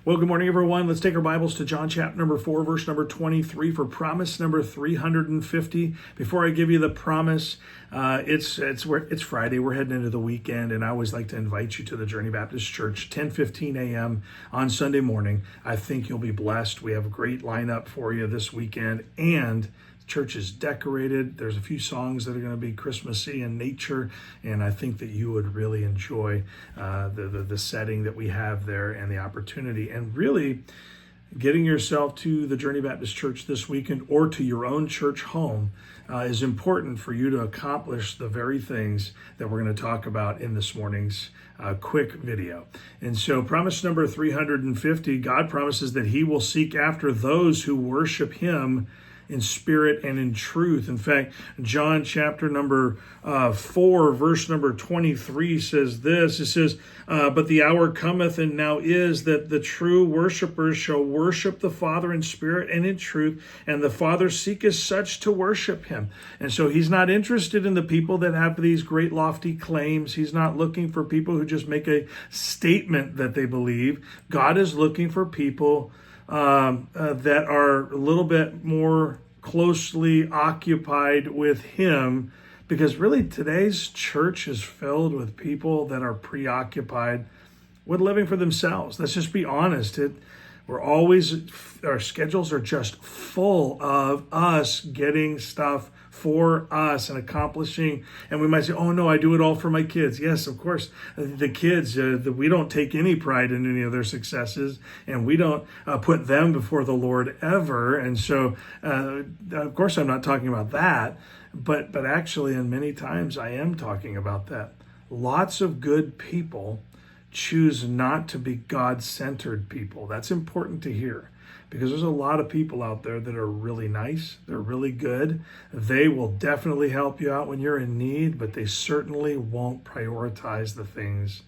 Well, good morning, everyone. Let's take our Bibles to John chapter number 4, verse number 23 for promise number 350. Before I give you the promise, it's Friday. We're heading into the weekend, and I always like to invite you to the Journey Baptist Church, 10:15 a.m. on Sunday morning. I think you'll be blessed. We have a great lineup for you this weekend, and church is decorated. There's a few songs that are going to be Christmassy in nature, and I think that you would really enjoy the setting that we have there and the opportunity. And really, getting yourself to the Journey Baptist Church this weekend or to your own church home is important for you to accomplish the very things that we're going to talk about in this morning's quick video. And so promise number 350, God promises that he will seek after those who worship him in spirit and in truth. In fact, John chapter number 4, verse number 23 says this. It says, but the hour cometh and now is that the true worshipers shall worship the Father in spirit and in truth, and the Father seeketh such to worship him. And so he's not interested in the people that have these great lofty claims. He's not looking for people who just make a statement that they believe. God is looking for people that are a little bit more closely occupied with him, because really today's church is filled with people that are preoccupied with living for themselves. Let's just be honest. Our schedules are just full of us getting stuff for us and accomplishing. And we might say, oh no, I do it all for my kids. Yes, of course, the kids, we don't take any pride in any of their successes, and we don't put them before the Lord ever. And so, of course, I'm not talking about that, but actually, and many times I am talking about that. Lots of good people choose not to be God-centered people. That's important to hear, because there's a lot of people out there that are really nice. They're really good. They will definitely help you out when you're in need, but they certainly won't prioritize the things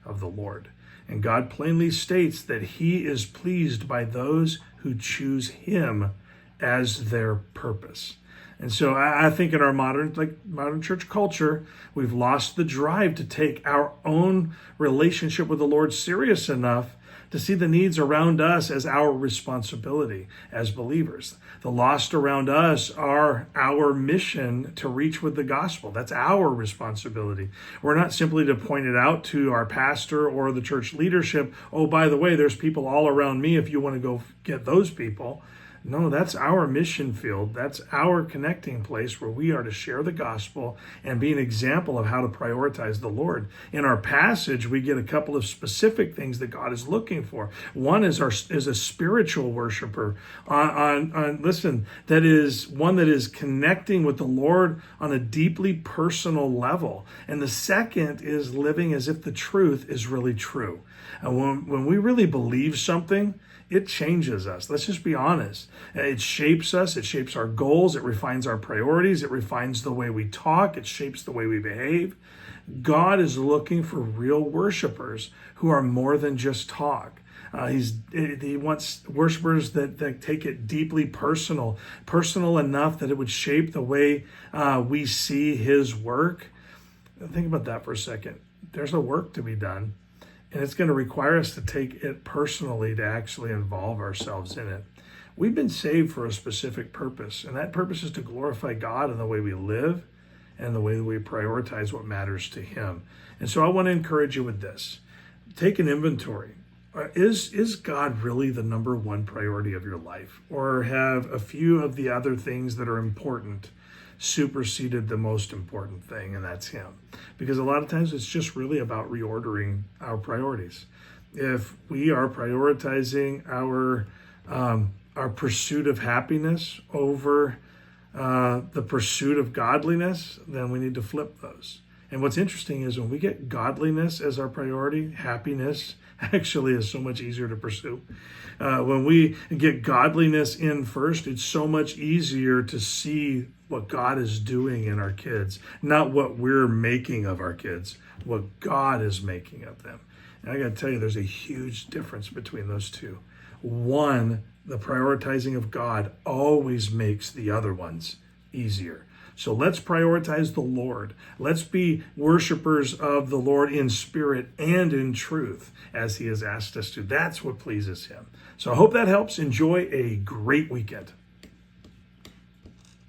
of the Lord. And God plainly states that he is pleased by those who choose him as their purpose. And so I think in our modern church culture, we've lost the drive to take our own relationship with the Lord serious enough to see the needs around us as our responsibility as believers. The lost around us are our mission to reach with the gospel. That's our responsibility. We're not simply to point it out to our pastor or the church leadership, oh, by the way, there's people all around me if you want to go get those people. No, that's our mission field. That's our connecting place where we are to share the gospel and be an example of how to prioritize the Lord. In our passage, we get a couple of specific things that God is looking for. One is a spiritual worshiper. That is one that is connecting with the Lord on a deeply personal level. And the second is living as if the truth is really true. And when we really believe something, it changes us. Let's just be honest. It shapes us. It shapes our goals. It refines our priorities. It refines the way we talk. It shapes the way we behave. God is looking for real worshipers who are more than just talk. He wants worshipers that take it deeply personal enough that it would shape the way we see his work. Think about that for a second. There's a work to be done. And it's going to require us to take it personally to actually involve ourselves in it. We've been saved for a specific purpose, and that purpose is to glorify God in the way we live and the way that we prioritize what matters to him. And so I want to encourage you with this. Take an inventory. Is God really the number one priority of your life? Or have a few of the other things that are important superseded the most important thing, and that's him? Because a lot of times it's just really about reordering our priorities. If we are prioritizing our pursuit of happiness over the pursuit of godliness, then we need to flip those. And what's interesting is when we get godliness as our priority, happiness actually is so much easier to pursue. When we get godliness in first, it's so much easier to see what God is doing in our kids, not what we're making of our kids, what God is making of them. And I got to tell you, there's a huge difference between those two. One, the prioritizing of God always makes the other ones easier. So let's prioritize the Lord. Let's be worshipers of the Lord in spirit and in truth, as he has asked us to. That's what pleases him. So I hope that helps. Enjoy a great weekend.